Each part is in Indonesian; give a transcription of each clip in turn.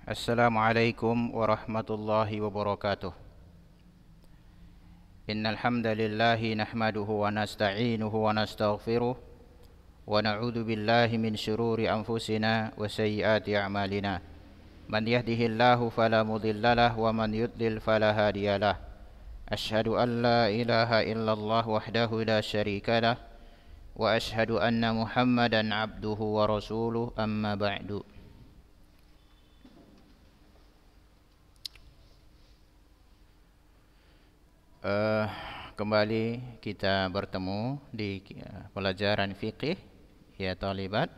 Assalamualaikum warahmatullahi wabarakatuh. Innal hamdalillahi nahmaduhu wa nasta'inuhu wa nastaghfiruh wa na'udzu billahi min shururi anfusina wa sayyiati a'malina. Man yahdihillahu fala mudhillalah wa man yudlil fala hadiyalah. Ashhadu an la ilaha illallah wahdahu la syarikalah wa ashhadu anna Muhammadan abduhu wa rasuluh, amma ba'du. Kembali kita bertemu di pelajaran fikih, ya talibat.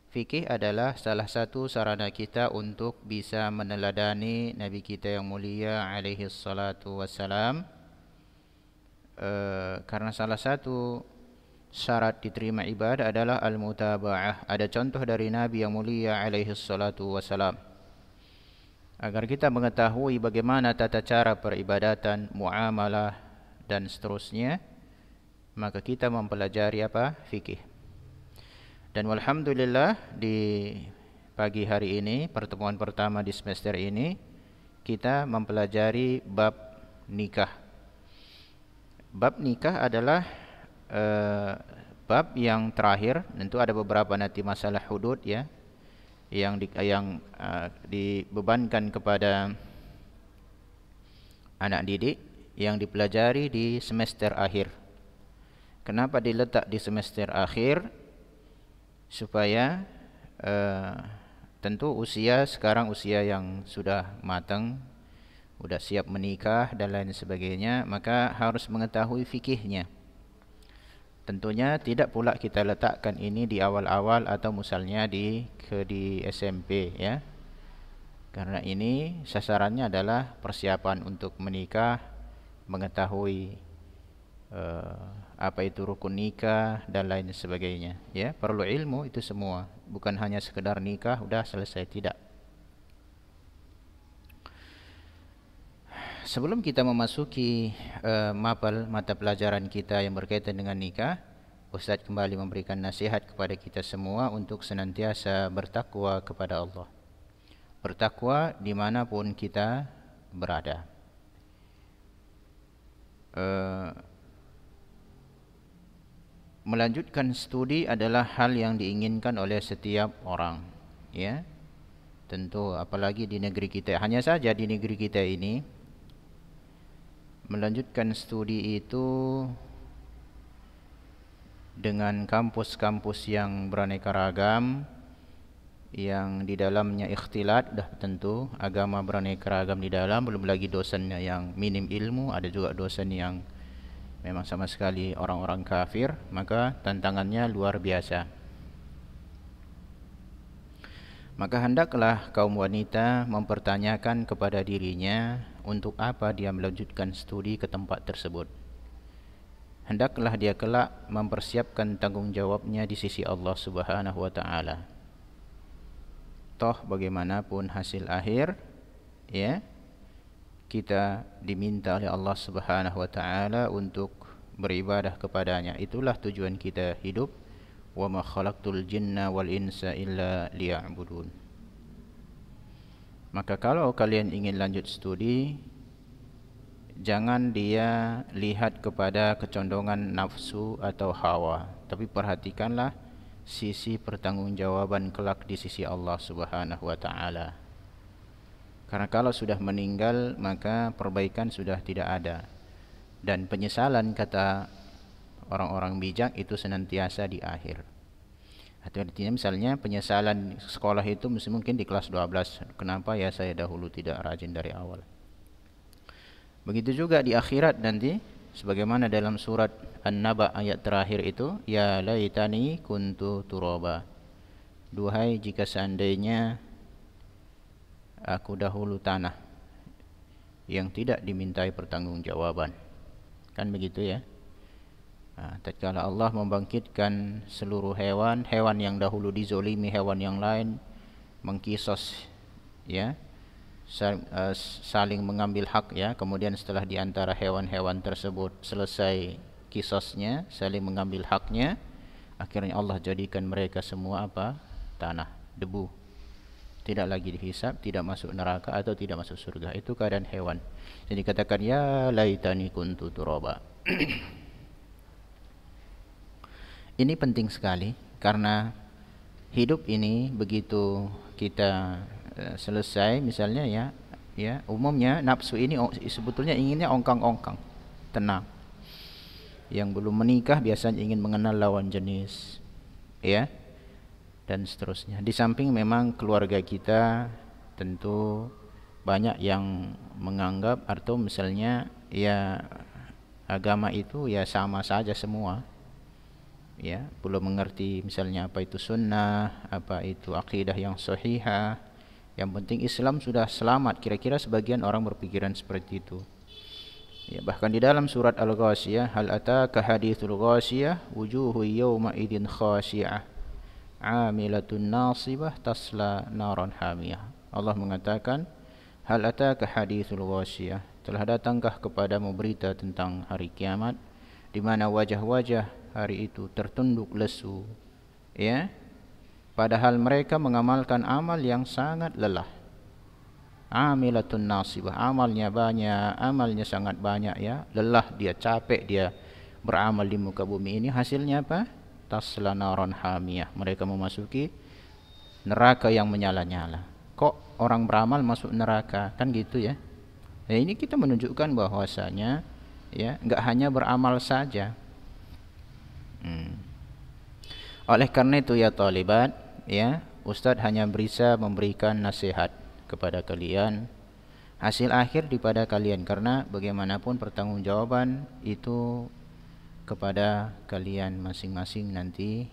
Fikih adalah salah satu sarana kita untuk bisa meneladani Nabi kita yang mulia alaihi salatu wassalam, karena salah satu syarat diterima ibadah adalah al-mutaba'ah. Ada contoh dari Nabi yang mulia alaihi salatu wassalam. Agar kita mengetahui bagaimana tata cara peribadatan, muamalah dan seterusnya, maka kita mempelajari apa? Fikih. Dan walhamdulillah di pagi hari ini, pertemuan pertama di semester ini, kita mempelajari bab nikah. Bab nikah adalah bab yang terakhir. Tentu ada beberapa nanti masalah hudud ya, yang dibebankan kepada anak didik yang dipelajari di semester akhir. Kenapa diletak di semester akhir? Supaya tentu sekarang usia yang sudah matang, sudah siap menikah dan lain sebagainya, maka harus mengetahui fikihnya. Tentunya tidak pula kita letakkan ini di awal-awal atau misalnya di SMP ya. Karena ini sasarannya adalah persiapan untuk menikah, mengetahui apa itu rukun nikah dan lain sebagainya ya. Perlu ilmu itu semua, bukan hanya sekedar nikah udah selesai, tidak. Sebelum kita memasuki mata pelajaran kita yang berkaitan dengan nikah, Ustaz kembali memberikan nasihat kepada kita semua untuk senantiasa bertakwa kepada Allah. Bertakwa dimanapun kita berada. Melanjutkan studi adalah hal yang diinginkan oleh setiap orang ya. Tentu apalagi di negeri kita. Hanya saja di negeri kita ini, melanjutkan studi itu dengan kampus-kampus yang beraneka ragam, yang di dalamnya ikhtilat, dah tentu agama beraneka ragam di dalam, belum lagi dosennya yang minim ilmu, ada juga dosen yang memang sama sekali orang-orang kafir, maka tantangannya luar biasa. Maka hendaklah kaum wanita mempertanyakan kepada dirinya untuk apa dia melanjutkan studi ke tempat tersebut. Hendaklah dia kelak mempersiapkan tanggungjawabnya di sisi Allah Subhanahu wa taala. Toh bagaimanapun hasil akhir ya, kita diminta oleh Allah Subhanahu wa taala untuk beribadah kepadanya. Itulah tujuan kita hidup. Wa ma khalaqtul jinna wal insa illa liya'budun. Maka kalau kalian ingin lanjut studi, jangan dia lihat kepada kecondongan nafsu atau hawa, tapi perhatikanlah sisi pertanggungjawaban kelak di sisi Allah Subhanahu wa taala. Karena kalau sudah meninggal, maka perbaikan sudah tidak ada. Dan penyesalan, kata orang-orang bijak, itu senantiasa di akhir. Atau artinya misalnya penyesalan sekolah itu mungkin di kelas 12. Kenapa ya saya dahulu tidak rajin dari awal. Begitu juga di akhirat nanti, sebagaimana dalam surat An-Naba ayat terakhir itu, ya laitani kuntu turaba. Duhai jika seandainya aku dahulu tanah yang tidak dimintai pertanggungjawaban. Kan begitu ya. Tatkala Allah membangkitkan seluruh hewan yang dahulu dizolimi hewan yang lain, mengkisos ya, saling mengambil hak ya. Kemudian setelah diantara hewan-hewan tersebut selesai kisosnya, saling mengambil haknya, akhirnya Allah jadikan mereka semua apa? Tanah, debu. tidak lagi dihisab, tidak masuk neraka atau tidak masuk surga. Itu keadaan hewan. Jadi katakan ya laitani kuntu turaba. Ini penting sekali karena hidup ini begitu kita selesai misalnya ya umumnya nafsu ini sebetulnya inginnya ongkang-ongkang, tenang. Yang belum menikah biasanya ingin mengenal lawan jenis, ya, dan seterusnya. Di samping memang keluarga kita tentu banyak yang menganggap atau misalnya ya agama itu ya sama saja semua, ya, belum mengerti misalnya apa itu sunnah, apa itu akidah yang sahihah. Yang penting Islam sudah selamat. Kira-kira sebagian orang berpikiran seperti itu. Ya, bahkan di dalam surat Al-Ghashiyah, hal ataka hadithul ghashiyah wujuhu yawma idin khashi'ah amilatun nasibah tasla naran hamiyah. Allah mengatakan, hal ataka hadithul ghashiyah, telah datangkah kepadamu berita tentang hari kiamat di mana wajah-wajah hari itu tertunduk lesu, ya, padahal mereka mengamalkan amal yang sangat lelah. Amilatun nasibah, amalnya banyak, amalnya sangat banyak, ya, lelah dia, capek dia beramal di muka bumi ini. Hasilnya apa? Tasla naran hamiyah, mereka memasuki neraka yang menyala-nyala. Kok orang beramal masuk neraka? Kan gitu ya. Nah, ini kita menunjukkan bahwasanya ya enggak hanya beramal saja. Oleh karena itu ya talibat, ya, Ustadz hanya bisa memberikan nasihat kepada kalian, hasil akhir daripada kalian, karena bagaimanapun pertanggungjawaban itu kepada kalian masing-masing nanti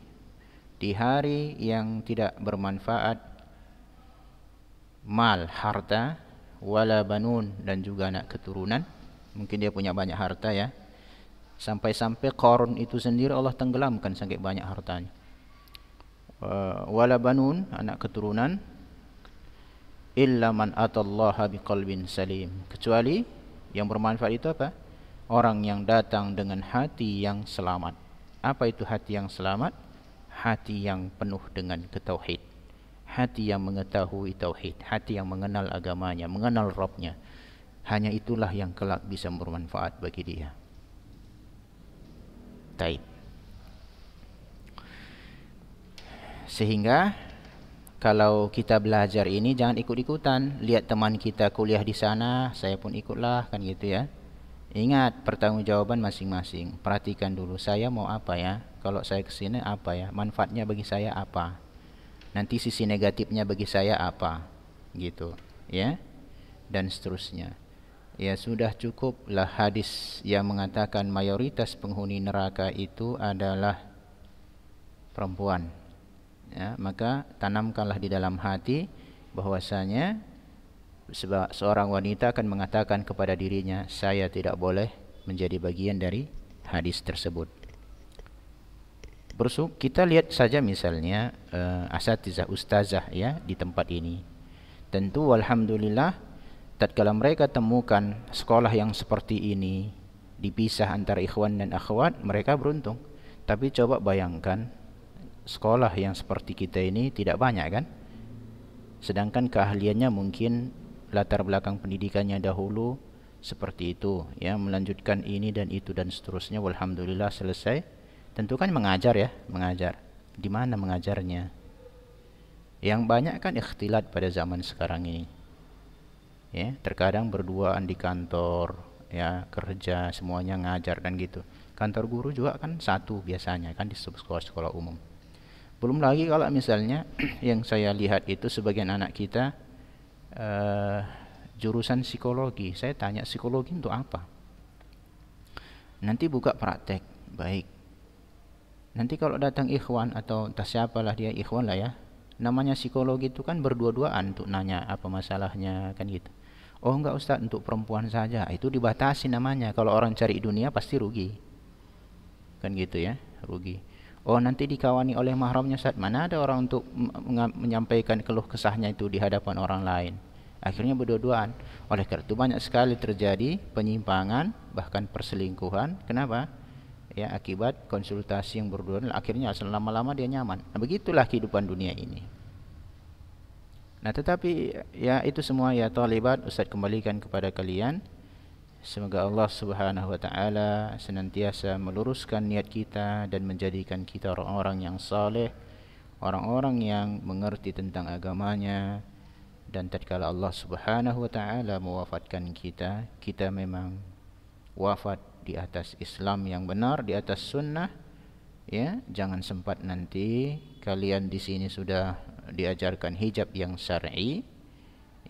di hari yang tidak bermanfaat, mal, harta, wala banun, dan juga anak keturunan. Mungkin dia punya banyak harta, ya, sampai-sampai Qarun itu sendiri Allah tenggelamkan saking banyak hartanya. Wala banun, anak keturunan, illa man atallaha biqalbin salim, kecuali yang bermanfaat itu apa? Orang yang datang dengan hati yang selamat. Apa itu hati yang selamat? Hati yang penuh dengan ketauhid, hati yang mengetahui tauhid, hati yang mengenal agamanya, mengenal Rabbnya. Hanya itulah yang kelak bisa bermanfaat bagi dia. Taib. Sehingga kalau kita belajar ini jangan ikut-ikutan. Lihat teman kita kuliah di sana, saya pun ikutlah, kan gitu ya. Ingat pertanggungjawaban masing-masing. Perhatikan dulu, saya mau apa ya? Kalau saya kesini apa ya? Manfaatnya bagi saya apa? Nanti sisi negatifnya bagi saya apa? Gitu, ya. Dan seterusnya. Ya sudah cukuplah hadis yang mengatakan mayoritas penghuni neraka itu adalah perempuan. Ya, maka tanamkanlah di dalam hati bahwasanya seorang wanita akan mengatakan kepada dirinya, saya tidak boleh menjadi bagian dari hadis tersebut. Kita lihat saja misalnya asatizah ustazah, ya, di tempat ini. Tentu alhamdulillah tatkala mereka temukan sekolah yang seperti ini dipisah antara ikhwan dan akhwat, mereka beruntung. Tapi coba bayangkan sekolah yang seperti kita ini tidak banyak, kan? Sedangkan keahliannya mungkin latar belakang pendidikannya dahulu seperti itu, ya, melanjutkan ini dan itu dan seterusnya. Alhamdulillah selesai. Tentu kan mengajar, ya, mengajar. Di mana mengajarnya? Yang banyak kan ikhtilat pada zaman sekarang ini. Ya, terkadang berduaan di kantor, ya, kerja semuanya ngajar dan gitu. Kantor guru juga kan satu biasanya, kan di sekolah-sekolah umum. Belum lagi kalau misalnya yang saya lihat itu sebagian anak kita jurusan psikologi. Saya tanya, psikologi untuk apa? Nanti buka praktek, baik. Nanti kalau datang ikhwan atau entah siapalah dia, ikhwan lah ya, namanya psikologi itu kan berdua-duaan untuk nanya apa masalahnya, kan gitu. Oh enggak Ustaz, untuk perempuan saja. Itu dibatasi namanya. Kalau orang cari dunia pasti rugi, kan gitu ya, rugi. Oh nanti dikawani oleh mahramnya Ustaz. Mana ada orang untuk menyampaikan keluh kesahnya itu di hadapan orang lain. Akhirnya berdua-duaan. Oleh karena itu banyak sekali terjadi penyimpangan, bahkan perselingkuhan. Kenapa? Ya, akibat konsultasi yang berdua-duaan. Akhirnya lama-lama dia nyaman. Nah, begitulah kehidupan dunia ini. Nah, tetapi ya itu semua ya talibat, Ustaz kembalikan kepada kalian. Semoga Allah Subhanahu wa taala senantiasa meluruskan niat kita dan menjadikan kita orang-orang yang saleh, orang-orang yang mengerti tentang agamanya. Dan tatkala Allah Subhanahu wa taala mewafatkan kita, kita memang wafat di atas Islam yang benar, di atas sunnah. Ya, jangan sempat nanti kalian di sini sudah diajarkan hijab yang syar'i,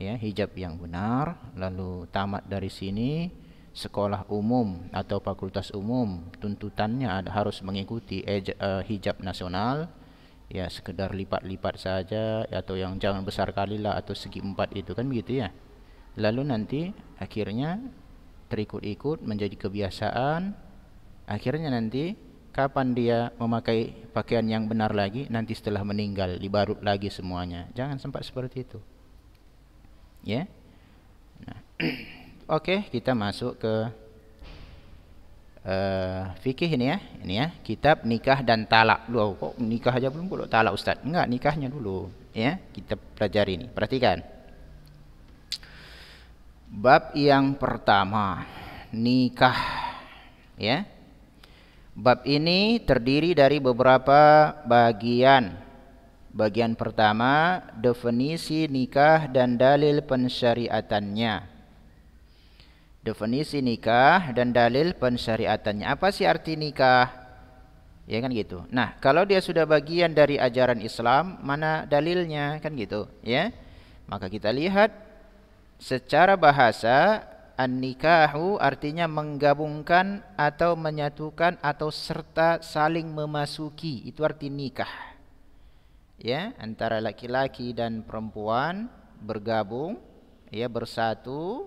ya, hijab yang benar, lalu tamat dari sini sekolah umum atau fakultas umum, tuntutannya harus mengikuti hijab nasional, ya sekedar lipat-lipat saja atau yang jangan besar kali lah atau segi 4 itu kan begitu ya. Lalu nanti akhirnya terikut-ikut menjadi kebiasaan, akhirnya nanti kapan dia memakai pakaian yang benar lagi? Nanti setelah meninggal dibarut lagi semuanya. Jangan sampai seperti itu. Ya. Nah. Oke, kita masuk ke fikih ini ya. Ini ya, kitab nikah dan talak. Loh, kok nikah aja belum boleh talak Ustaz? Enggak, nikahnya dulu. Ya, kita pelajari ini. Perhatikan. Bab yang pertama, nikah. Ya. Bab ini terdiri dari beberapa bagian. Bagian pertama, definisi nikah dan dalil pensyariatannya. Definisi nikah dan dalil pensyariatannya. Apa sih arti nikah? Ya kan gitu. Nah, kalau dia sudah bagian dari ajaran Islam, mana dalilnya? Kan gitu, ya. Maka kita lihat secara bahasa, an-nikahu artinya menggabungkan atau menyatukan atau serta saling memasuki. Itu arti nikah. Ya, antara laki-laki dan perempuan bergabung, ya bersatu.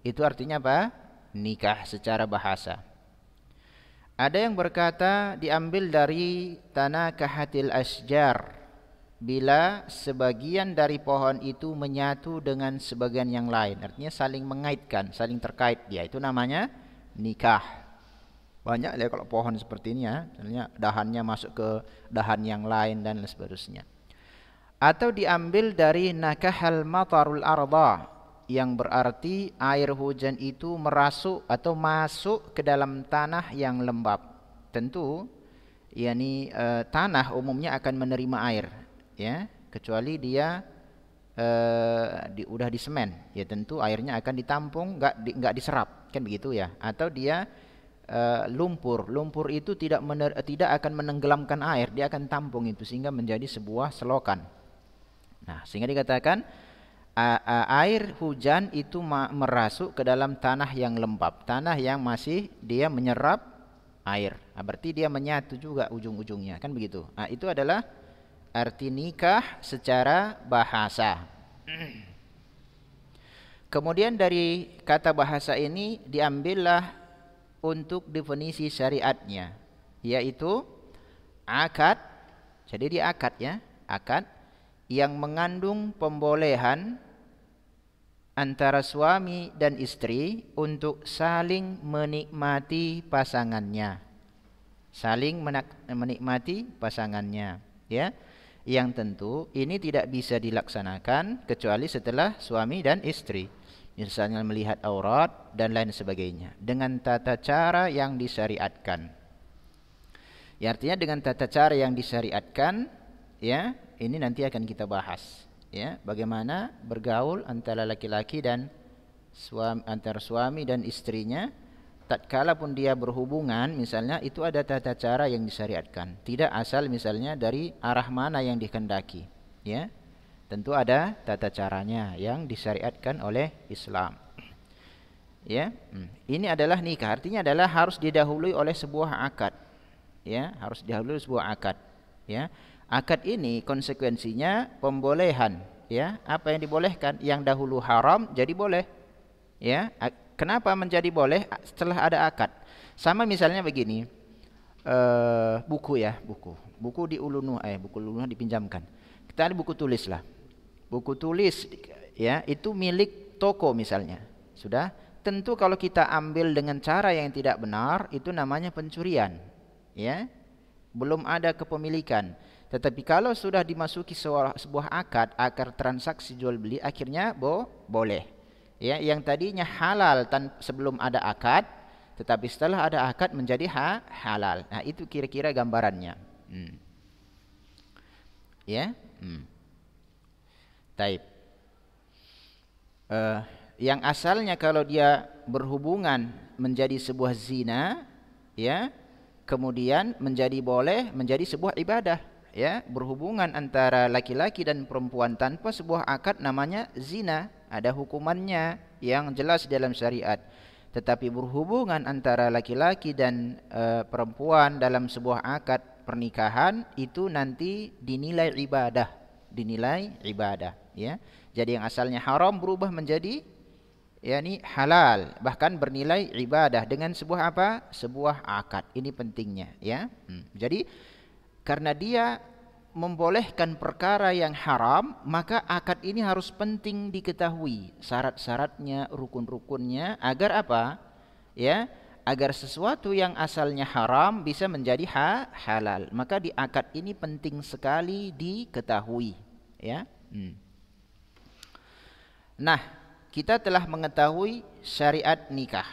Itu artinya apa? Nikah secara bahasa. Ada yang berkata diambil dari tanakahatil asjar, bila sebagian dari pohon itu menyatu dengan sebagian yang lain, artinya saling mengaitkan, saling terkait dia, itu namanya nikah. Banyak ya kalau pohon seperti ini ya, misalnya dahannya masuk ke dahan yang lain dan seterusnya. Atau diambil dari nakahal matarul arda, yang berarti air hujan itu merasuk atau masuk ke dalam tanah yang lembab. Tentu yakni tanah umumnya akan menerima air, ya, kecuali dia udah disemen, ya tentu airnya akan ditampung, enggak diserap, kan begitu ya. Atau dia lumpur itu tidak akan menenggelamkan air, dia akan tampung itu sehingga menjadi sebuah selokan. Nah, sehingga dikatakan air hujan itu merasuk ke dalam tanah yang lembab, tanah yang masih dia menyerap air. Nah, berarti dia menyatu juga ujung-ujungnya, kan begitu. Nah, itu adalah arti nikah secara bahasa. Kemudian dari kata bahasa ini diambillah untuk definisi syariatnya, yaitu akad. Jadi dia akad ya, akad yang mengandung pembolehan antara suami dan istri untuk saling menikmati pasangannya. Saling menikmati pasangannya, ya. Yang tentu ini tidak bisa dilaksanakan kecuali setelah suami dan istri. Misalnya melihat aurat dan lain sebagainya dengan tata cara yang disyariatkan. Ya, artinya dengan tata cara yang disyariatkan, ya, ini nanti akan kita bahas, ya, bagaimana bergaul antara laki-laki dan antara suami dan istrinya. Tatkala pun dia berhubungan, misalnya itu ada tata cara yang disyariatkan, tidak asal misalnya dari arah mana yang dikehendaki, ya. Tentu ada tata caranya yang disyariatkan oleh Islam. Ya, ini adalah nikah, artinya adalah harus didahului oleh sebuah akad. Ya, harus didahului sebuah akad, ya. Akad ini konsekuensinya pembolehan, ya. Apa yang dibolehkan yang dahulu haram jadi boleh. Ya, kenapa menjadi boleh setelah ada akad? Sama misalnya begini. Buku ya, buku di ulunu, buku ulunu dipinjamkan. Kita ada buku tulis lah. Buku tulis, ya, itu milik toko misalnya. Sudah, tentu kalau kita ambil dengan cara yang tidak benar, itu namanya pencurian, ya. Belum ada kepemilikan. Tetapi kalau sudah dimasuki sebuah akad transaksi jual beli, akhirnya boleh. Ya, yang tadinya halal sebelum ada akad, tetapi setelah ada akad menjadi halal. Nah, itu kira-kira gambarannya. Ya. Taib. Yang asalnya kalau dia berhubungan menjadi sebuah zina, ya, kemudian menjadi boleh menjadi sebuah ibadah, ya, berhubungan antara laki-laki dan perempuan tanpa sebuah akad namanya zina, ada hukumannya yang jelas dalam syariat. Tetapi berhubungan antara laki-laki dan perempuan dalam sebuah akad pernikahan itu nanti dinilai ibadah, ya. Jadi yang asalnya haram berubah menjadi yakni halal, bahkan bernilai ibadah dengan sebuah apa? Sebuah akad. Ini pentingnya, ya. Jadi karena dia membolehkan perkara yang haram, maka akad ini harus penting diketahui, syarat-syaratnya, rukun-rukunnya, agar apa? Ya, agar sesuatu yang asalnya haram bisa menjadi halal. Maka di akad ini penting sekali diketahui, ya. Nah, kita telah mengetahui syariat nikah.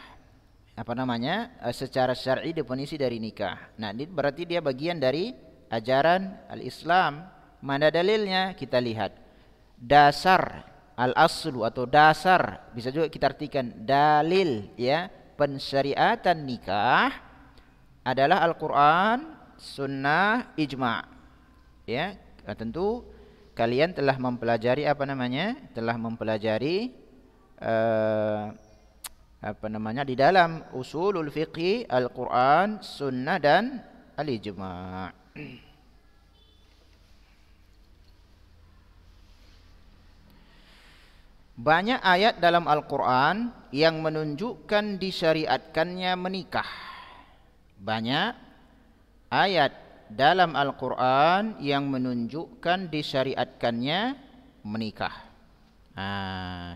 Apa namanya? Secara syar'i definisi dari nikah. Nah, ini berarti dia bagian dari ajaran al-Islam. Mana dalilnya? Kita lihat. Dasar al-aslu atau dasar, bisa juga kita artikan dalil, ya, pensyariatan nikah adalah Al-Qur'an, sunnah, ijma'. Ya, tentu kalian telah mempelajari apa namanya? Telah mempelajari apa namanya di dalam usulul fiqh Al-Qur'an, sunnah dan al-ijma'. Banyak ayat dalam Al-Qur'an yang menunjukkan disyariatkannya menikah. Banyak ayat dalam Al-Qur'an yang menunjukkan disyariatkannya menikah.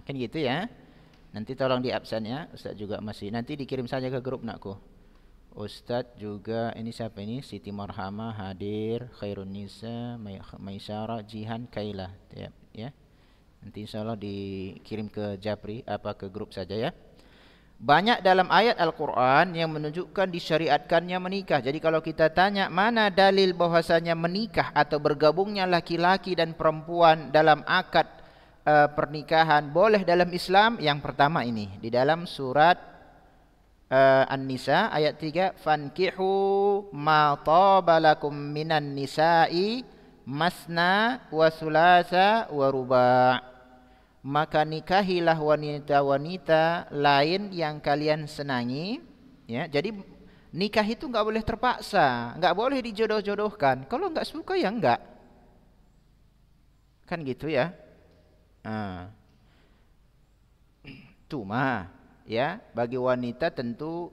Kan gitu ya. Nanti tolong di absen ya. Ustaz juga masih. Nanti dikirim saja ke grup nakku. Ustaz juga, ini siapa ini? Siti Marhamah hadir, Khairun Nisa, Maisyara, Jihan, Kailah, ya. Nanti insyaallah dikirim ke Japri ke grup saja ya. Banyak dalam ayat Al-Qur'an yang menunjukkan disyariatkannya menikah. Jadi kalau kita tanya mana dalil bahwasanya menikah atau bergabungnya laki-laki dan perempuan dalam akad pernikahan boleh dalam Islam, yang pertama ini di dalam surat An-Nisa ayat 3, fankihu ma taba lakum minan nisa'i masna wa thulatha wa ruba'. Maka nikahilah wanita-wanita lain yang kalian senangi, ya. Jadi nikah itu enggak boleh terpaksa, enggak boleh dijodoh-jodohkan. Kalau enggak suka ya enggak. Kan gitu ya. Cuma ya, bagi wanita tentu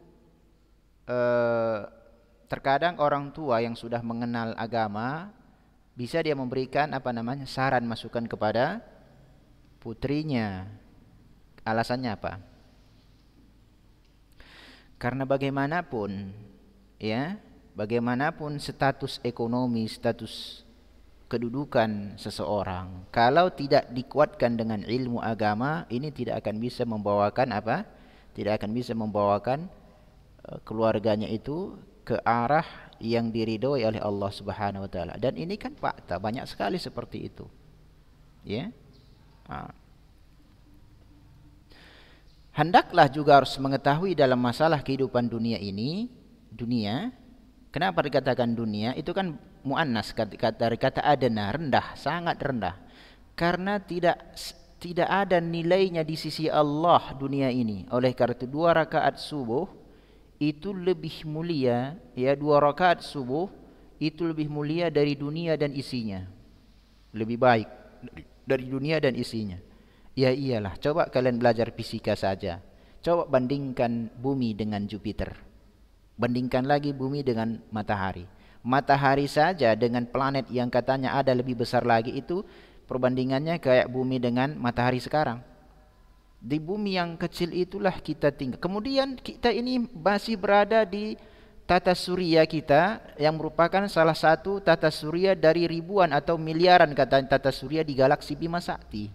terkadang orang tua yang sudah mengenal agama bisa dia memberikan apa namanya saran, masukan kepada putrinya. Alasannya apa? Karena bagaimanapun ya, bagaimanapun status ekonomi, status kedudukan seseorang, kalau tidak dikuatkan dengan ilmu agama, ini tidak akan bisa membawakan apa? Tidak akan bisa membawakan keluarganya itu ke arah yang diridhoi oleh Allah Subhanahu wa taala. Dan ini kan fakta, banyak sekali seperti itu. Ya. Hendaklah juga harus mengetahui dalam masalah kehidupan dunia ini, kenapa dikatakan dunia? Itu kan muannas, dari kata adna, rendah, sangat rendah. Karena tidak ada nilainya di sisi Allah dunia ini. Oleh karena itu 2 rakaat subuh itu lebih mulia, ya, 2 rakaat subuh itu lebih mulia dari dunia dan isinya. Lebih baik dari dunia dan isinya. Ya iyalah, coba kalian belajar fisika saja. Coba bandingkan bumi dengan Jupiter. Bandingkan lagi bumi dengan matahari. Matahari saja dengan planet yang katanya ada lebih besar lagi, itu perbandingannya kayak bumi dengan matahari sekarang. Di bumi yang kecil itulah kita tinggal. Kemudian kita ini masih berada di tata surya kita yang merupakan salah satu tata surya dari ribuan atau miliaran kata tata surya di galaksi Bima Sakti.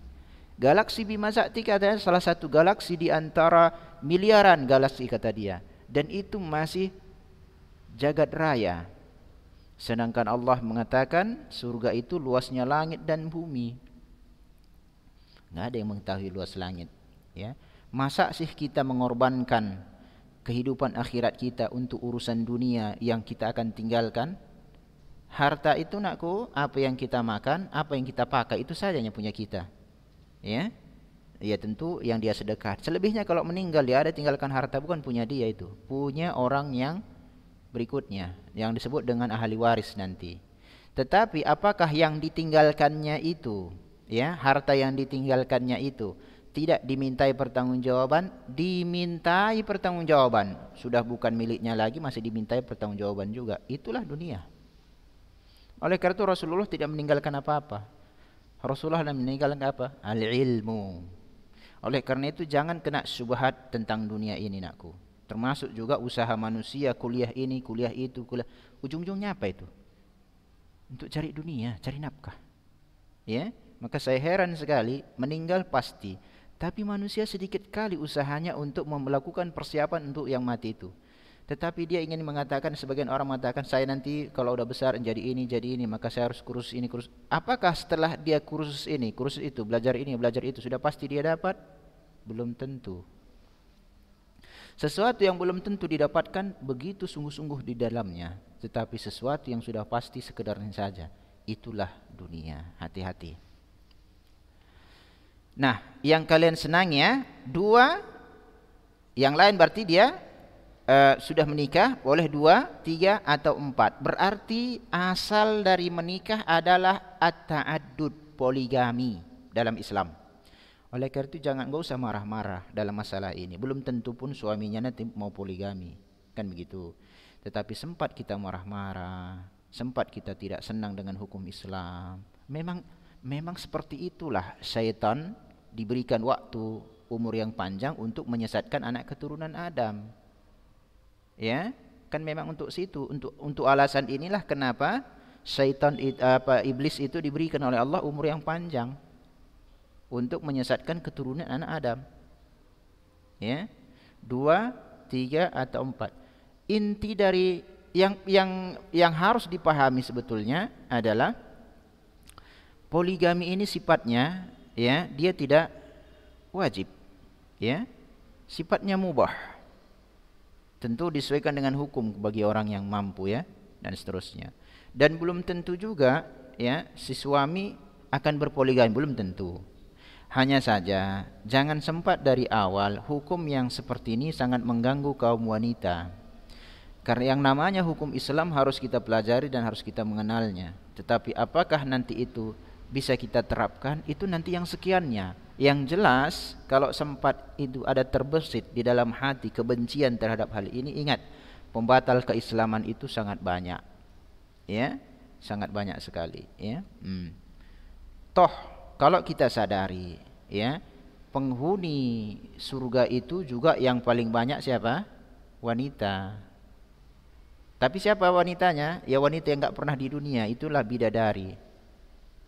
Galaksi Bima Sakti katanya salah satu galaksi di antara miliaran galaksi kata dia. Dan itu masih jagat raya. Sedangkan Allah mengatakan surga itu luasnya langit dan bumi. Nggak ada yang mengetahui luas langit. Ya. Masa sih kita mengorbankan kehidupan akhirat kita untuk urusan dunia yang kita akan tinggalkan? Harta itu nakku, apa yang kita makan, apa yang kita pakai itu saja yang punya kita. Ya, ya tentu yang dia sedekah. Selebihnya kalau meninggal dia ada tinggalkan harta bukan punya dia itu, punya orang yang berikutnya yang disebut dengan ahli waris nanti. Tetapi apakah yang ditinggalkannya itu, ya harta yang ditinggalkannya itu tidak dimintai pertanggungjawaban? Dimintai pertanggungjawaban. Sudah bukan miliknya lagi masih dimintai pertanggungjawaban juga. Itulah dunia. Oleh karena itu Rasulullah tidak meninggalkan apa-apa. Rasulullah meninggalkan apa? Al-ilmu. Oleh karena itu jangan kena syubhat tentang dunia ini nakku. Termasuk juga usaha manusia, kuliah ini, kuliah itu, kuliah. Ujung-ujungnya apa itu? Untuk cari dunia, cari nafkah. Ya, maka saya heran sekali, meninggal pasti. Tapi manusia sedikit kali usahanya untuk melakukan persiapan untuk yang mati itu. Tetapi dia ingin mengatakan, sebagian orang mengatakan, saya nanti kalau udah besar jadi ini, maka saya harus kursus ini, kursus. Apakah setelah dia kursus ini, kursus itu, belajar ini, belajar itu, sudah pasti dia dapat? Belum tentu. Sesuatu yang belum tentu didapatkan begitu sungguh-sungguh di dalamnya. Tetapi sesuatu yang sudah pasti sekedarnya saja. Itulah dunia, hati-hati. Nah, yang kalian senang ya, 2, yang lain berarti dia sudah menikah, boleh 2, 3 atau 4. Berarti asal dari menikah adalah at-ta'addud, poligami dalam Islam. Oleh karena itu jangan enggak usah marah-marah dalam masalah ini. Belum tentu pun suaminya nanti mau poligami. Kan begitu. Tetapi sempat kita marah-marah, sempat kita tidak senang dengan hukum Islam. Memang seperti itulah syaitan diberikan waktu umur yang panjang untuk menyesatkan anak keturunan Adam. Ya, kan memang untuk situ, untuk alasan inilah kenapa syaitan iblis itu diberikan oleh Allah umur yang panjang untuk menyesatkan keturunan anak Adam. Ya, 2, 3 atau 4. Inti dari yang harus dipahami sebetulnya adalah poligami ini sifatnya, ya, dia tidak wajib, ya, sifatnya mubah. Tentu disesuaikan dengan hukum bagi orang yang mampu, ya, dan seterusnya. Dan belum tentu juga, ya, si suami akan berpoligami, belum tentu. Hanya saja jangan sempat dari awal hukum yang seperti ini sangat mengganggu kaum wanita. Karena yang namanya hukum Islam harus kita pelajari dan harus kita mengenalnya. Tetapi apakah nanti itu bisa kita terapkan, itu nanti yang sekiannya. Yang jelas kalau sempat itu ada terbersit di dalam hati kebencian terhadap hal ini, ingat pembatal keislaman itu sangat banyak, ya, sangat banyak sekali, ya. Toh kalau kita sadari, ya, penghuni surga itu juga yang paling banyak siapa? Wanita. Tapi siapa wanitanya? Ya wanita yang enggak pernah di dunia, itulah bidadari.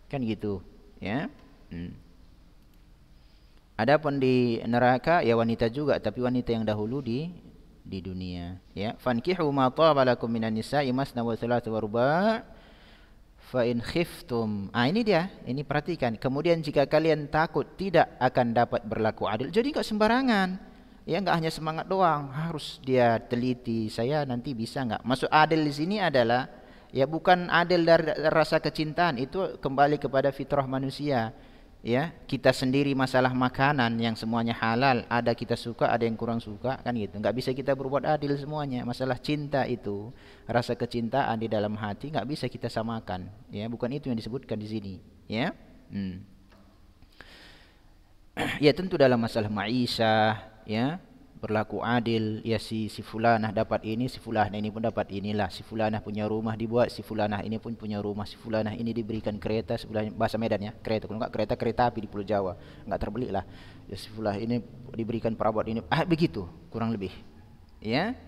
Kan gitu, ya. Adapun di neraka ya wanita juga, tapi wanita yang dahulu di dunia, ya. Fankihu ma taba lakum minan nisa'i masna wa thulatha wa ruba' fa in khiftum. Ini dia, ini perhatikan. Kemudian jika kalian takut tidak akan dapat berlaku adil. Jadi enggak sembarangan. Ya enggak hanya semangat doang, harus dia teliti, saya nanti bisa enggak. Maksud adil di sini adalah ya bukan adil dari rasa kecintaan, itu kembali kepada fitrah manusia. Ya, kita sendiri masalah makanan yang semuanya halal, ada kita suka, ada yang kurang suka, kan gitu. Enggak bisa kita berbuat adil semuanya. Masalah cinta itu, rasa kecintaan di dalam hati enggak bisa kita samakan, ya. Bukan itu yang disebutkan di sini, ya. Ya tentu dalam masalah ma'isyah, ya, berlaku adil, ya si fulanah dapat ini, si fulanah ini pun dapat inilah, si fulanah punya rumah dibuat, si fulanah ini pun punya rumah, si fulanah ini diberikan kereta, sebelah bahasa Medan ya, kereta, kalau enggak kereta api di Pulau Jawa, enggak terbeli lah. Ya si fulanah ini diberikan perabot ini, begitu kurang lebih. Ya.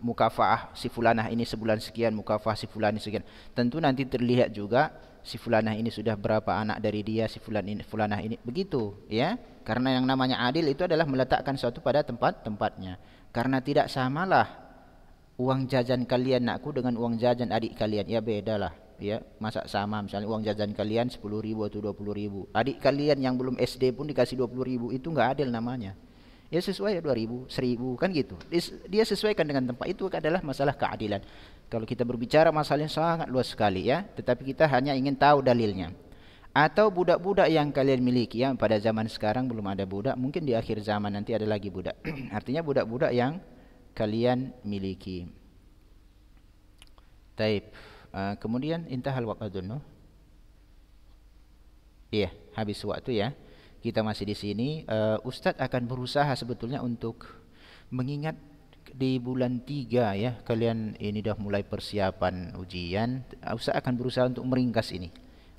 mukafaah si fulanah ini sebulan sekian, mukafaah si fulanah sekian. Tentu nanti terlihat juga si fulanah ini sudah berapa anak dari dia, si fulanah ini begitu, ya. Karena yang namanya adil itu adalah meletakkan sesuatu pada tempat-tempatnya. Karena tidak samalah uang jajan kalian nakku dengan uang jajan adik kalian, ya bedalah. Ya, masa sama misalnya uang jajan kalian 10.000 atau 20.000. Adik kalian yang belum SD pun dikasih 20.000, itu enggak adil namanya. Ya sesuai 2.000, 1.000 kan gitu. Dia sesuaikan dengan tempat, itu adalah masalah keadilan. Kalau kita berbicara masalah yang sangat luas sekali ya, tetapi kita hanya ingin tahu dalilnya. Atau budak-budak yang kalian miliki ya, pada zaman sekarang belum ada budak, mungkin di akhir zaman nanti ada lagi budak. Artinya budak-budak yang kalian miliki. Taib. Kemudian intahal waqtun. Iya, habis waktu ya. Kita masih di sini. Ustadz akan berusaha sebetulnya untuk mengingat di bulan 3 ya. Kalian ini dah mulai persiapan ujian. Ustadz akan berusaha untuk meringkas ini.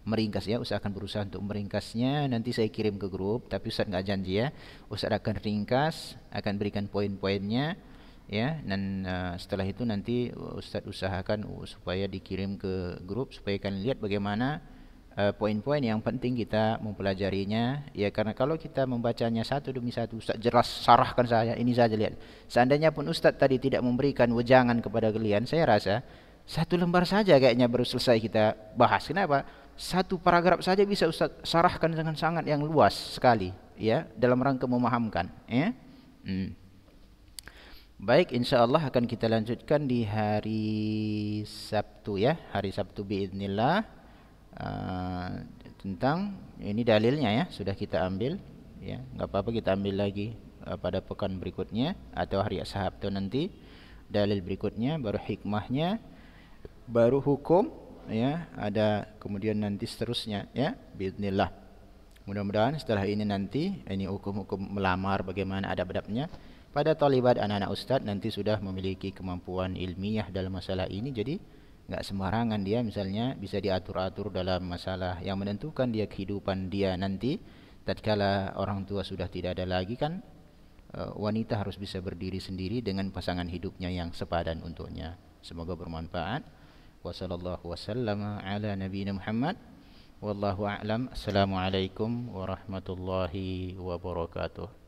Meringkas ya, Ustadz akan berusaha untuk meringkasnya. Nanti saya kirim ke grup, tapi Ustadz nggak janji ya. Ustadz akan ringkas, akan berikan poin-poinnya ya. Dan setelah itu nanti Ustadz usahakan supaya dikirim ke grup supaya kalian lihat bagaimana poin-poin yang penting kita mempelajarinya ya, karena kalau kita membacanya satu demi satu, Ustaz jelas sarahkan saya ini saja lihat. Seandainya pun Ustaz tadi tidak memberikan wejangan kepada kalian, saya rasa satu lembar saja kayaknya baru selesai kita bahas. Kenapa? Satu paragraf saja bisa Ustaz sarahkan dengan sangat yang luas sekali ya, dalam rangka memahamkan ya. Baik, insyaallah akan kita lanjutkan di hari Sabtu ya, hari Sabtu biiznillah. Tentang ini dalilnya ya, sudah kita ambil ya, nggak apa-apa kita ambil lagi pada pekan berikutnya atau hari Sabtu nanti dalil berikutnya, baru hikmahnya, baru hukum ya, ada kemudian nanti seterusnya ya biiznillah. Mudah-mudahan setelah ini nanti ini hukum-hukum melamar bagaimana adab-adabnya pada talibat anak-anak ustadz nanti sudah memiliki kemampuan ilmiah dalam masalah ini, jadi nggak sembarangan dia misalnya bisa diatur-atur dalam masalah yang menentukan dia kehidupan dia nanti tatkala orang tua sudah tidak ada lagi kan. Wanita harus bisa berdiri sendiri dengan pasangan hidupnya yang sepadan untuknya. Semoga bermanfaat. Wassallallahu wasallama ala nabiyina Muhammad wallahu a'lam. Assalamualaikum warahmatullahi wabarakatuh.